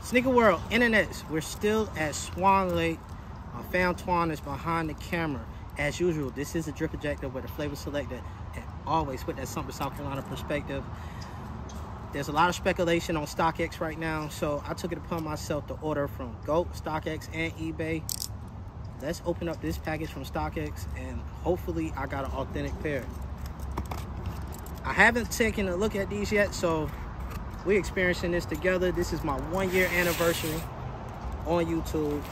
Sneaker World, internets, we're still at Swan Lake. My fam Twan is behind the camera. As usual, this is a drip ejector with a flavor selector, and always with that Sumter, South Carolina perspective. There's a lot of speculation on StockX right now, so I took it upon myself to order from GOAT, StockX, and eBay. Let's open up this package from StockX, and hopefully I got an authentic pair. I haven't taken a look at these yet, so we're experiencing this together. This is my 1-year anniversary on YouTube.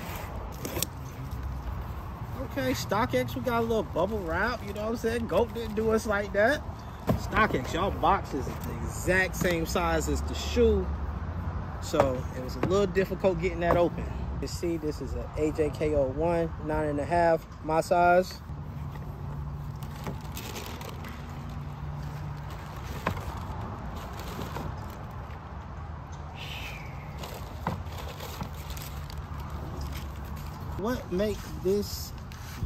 Okay, StockX, we got a little bubble wrap, you know what I'm saying? GOAT didn't do us like that. StockX, y'all box is the exact same size as the shoe, so it was a little difficult getting that open. You see, this is an AJKO1, 9.5, my size. What makes this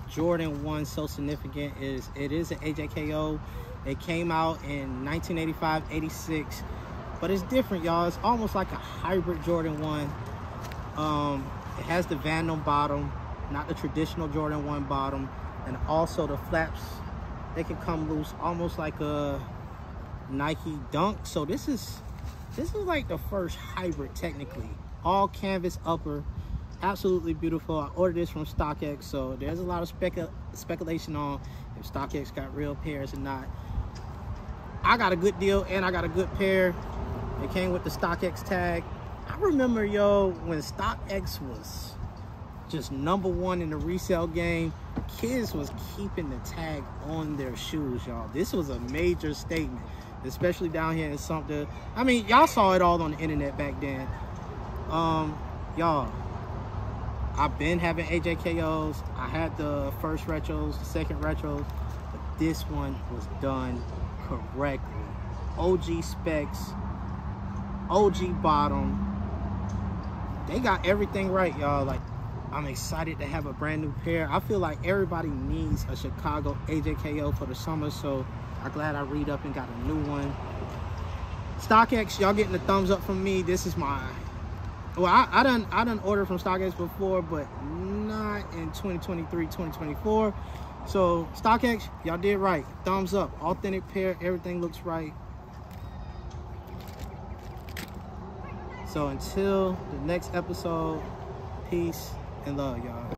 Jordan 1 so significant is it is an AJKO. It came out in 1985, 86, but it's different, y'all. It's almost like a hybrid Jordan 1. It has the Vandom bottom, not the traditional Jordan 1 bottom, and also the flaps, they can come loose almost like a Nike Dunk. So this is like the first hybrid technically. All canvas upper, absolutely beautiful. I ordered this from StockX, so there's a lot of speculation on if StockX got real pairs or not. I got a good deal and I got a good pair. It came with the StockX tag. I remember, yo, when StockX was just #1 in the resale game, kids was keeping the tag on their shoes, y'all. This was a major statement, especially down here in Sumter. I mean, y'all saw it all on the internet back then. Y'all, I've been having AJKOs. I had the first retros, the second retros, but this one was done correctly. OG specs, OG bottom. They got everything right, y'all. Like, I'm excited to have a brand new pair. I feel like everybody needs a Chicago AJKO for the summer, so I'm glad I read up and got a new one. StockX, y'all getting the thumbs up from me. This is my, well, I done ordered from StockX before, but not in 2023, 2024. So StockX, y'all did right. Thumbs up. Authentic pair. Everything looks right. So until the next episode, peace and love, y'all.